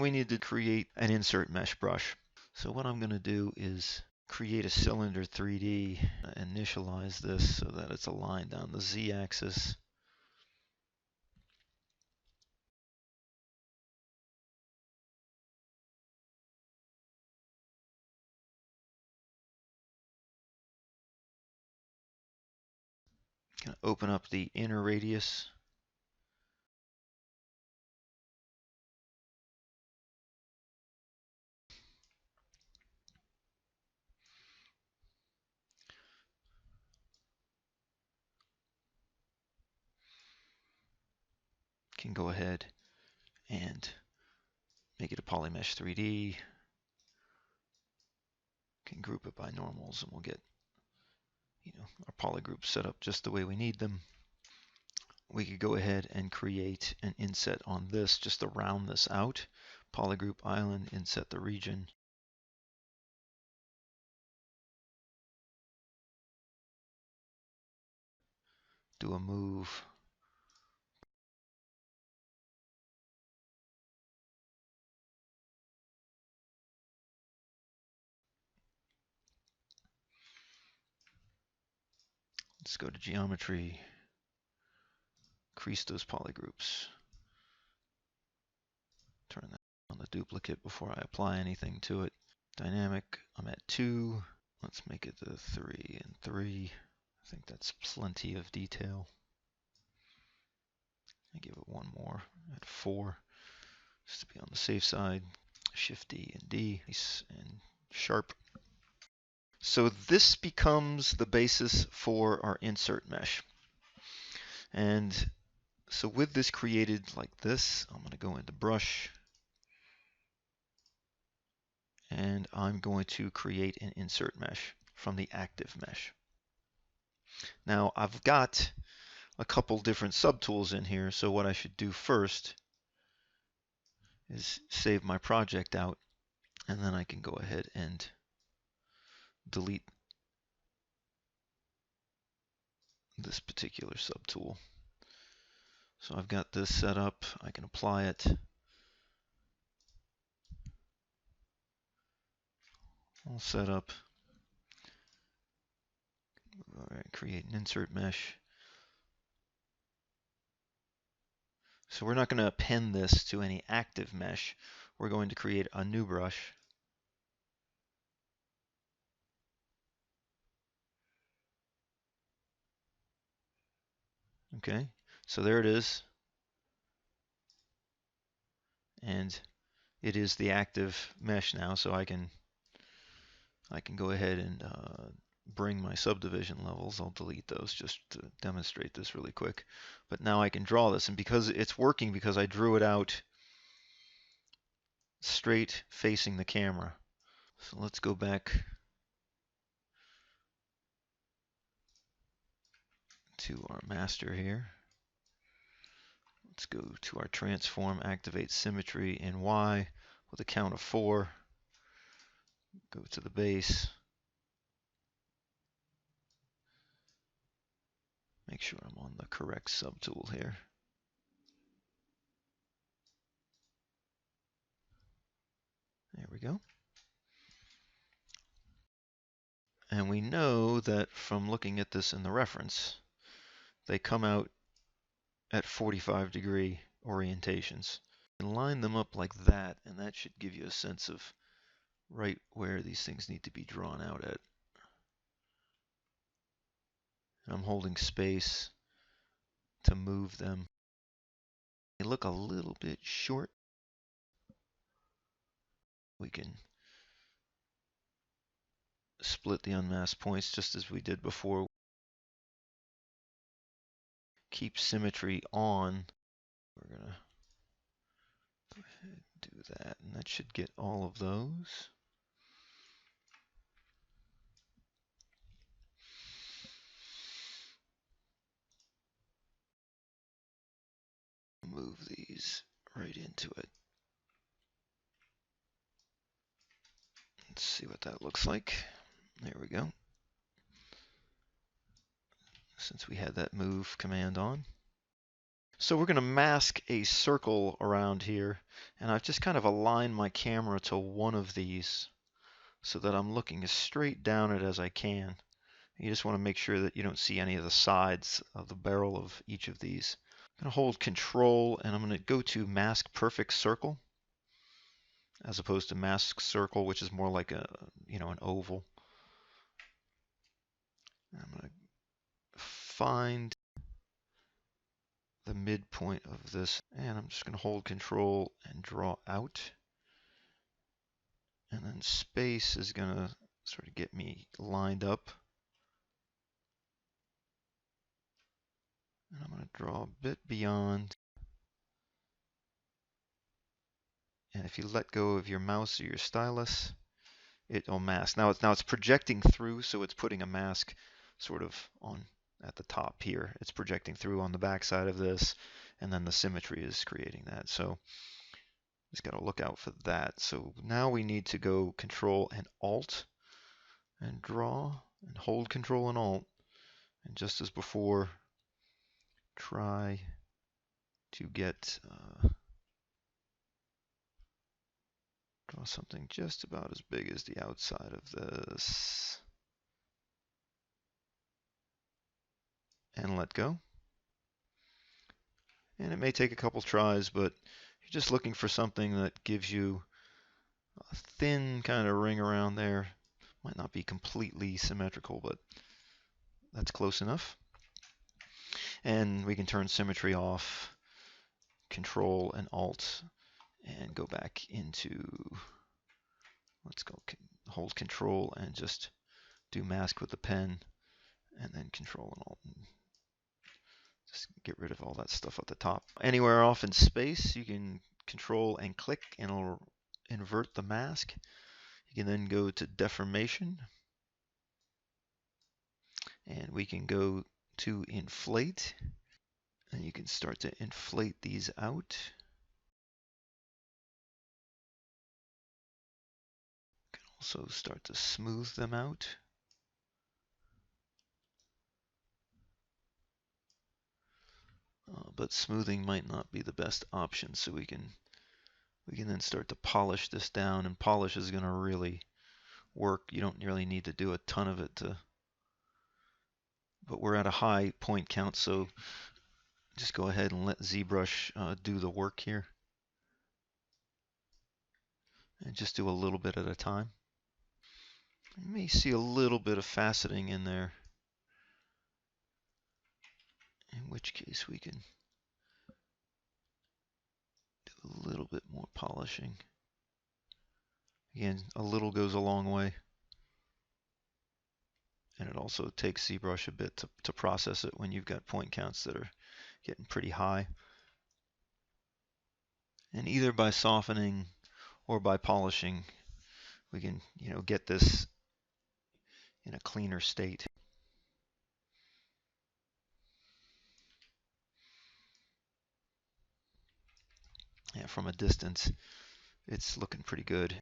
we need to create an insert mesh brush. So what I'm going to do is create a cylinder 3D, initialize this so that it's aligned on the Z-axis. Going to open up the inner radius. Can go ahead and make it a polymesh 3D. Can group it by normals, and we'll get our polygroups set up just the way we need them. We could go ahead and create an inset on this just to round this out. Polygroup island, inset the region. Do a move. Let's go to geometry, increase those polygroups. Turn that on the duplicate before I apply anything to it. Dynamic, I'm at 2. Let's make it the 3 and 3. I think that's plenty of detail. I give it one more at 4, just to be on the safe side. Shift D and D, and sharp. So this becomes the basis for our insert mesh. And so with this created like this, I'm going to go into brush, and I'm going to create an insert mesh from the active mesh. Now I've got a couple different subtools in here, so what I should do first is save my project out, and then I can go ahead and delete this particular subtool. So I've got this set up, I can apply it. All set up. All right, create an insert mesh. So we're not going to append this to any active mesh. We're going to create a new brush. Okay, so there it is. And it is the active mesh now, so I can go ahead and bring my subdivision levels. I'll delete those just to demonstrate this really quick. But now I can draw this, and because it's working, because I drew it out straight facing the camera. So let's go back to our master here. Let's go to our transform, activate symmetry in Y with a count of 4. Go to the base. Make sure I'm on the correct subtool here. There we go. And we know that from looking at this in the reference, they come out at 45-degree orientations. And line them up like that, and that should give you a sense of right where these things need to be drawn out at. And I'm holding space to move them. They look a little bit short. We can split the unmasked points just as we did before. Keep symmetry on. We're gonna go ahead and do that, and that should get all of those. Move these right into it. Let's see what that looks like. There we go. Since we had that move command on. So we're going to mask a circle around here, and I've just kind of aligned my camera to one of these so that I'm looking as straight down it as I can. You just want to make sure that you don't see any of the sides of the barrel of each of these. I'm going to hold Control, and I'm going to go to Mask Perfect Circle, as opposed to Mask Circle, which is more like an oval. I'm going to find the midpoint of this, and I'm just going to hold Control and draw out. And then space is going to sort of get me lined up. And I'm going to draw a bit beyond. And if you let go of your mouse or your stylus, it'll mask. Now it's projecting through, so it's putting a mask sort of on at the top here. It's projecting through on the back side of this, and then the symmetry is creating that. So just got to look out for that. So now we need to go Control and Alt and draw, and hold Control and Alt. And just as before, try to get draw something just about as big as the outside of this, and let go. And it may take a couple tries, but you're just looking for something that gives you a thin kind of ring around there. Might not be completely symmetrical, but that's close enough. And we can turn symmetry off, Control and Alt, and go back into, let's go hold Control and just do mask with the pen, and then Control and Alt. Just get rid of all that stuff at the top. Anywhere off in space, you can Control and click, and it'll invert the mask. You can then go to deformation, and we can go to inflate, and you can start to inflate these out. You can also start to smooth them out. But smoothing might not be the best option, so we can then start to polish this down, and polish is going to really work. You don't really need to do a ton of it but we're at a high point count, so just go ahead and let ZBrush do the work here, and just do a little bit at a time. You may see a little bit of faceting in there, in which case we can do a little bit more polishing. Again, a little goes a long way, and it also takes ZBrush a bit to process it when you've got point counts that are getting pretty high. And either by softening or by polishing, we can get this in a cleaner state. Yeah, from a distance, it's looking pretty good.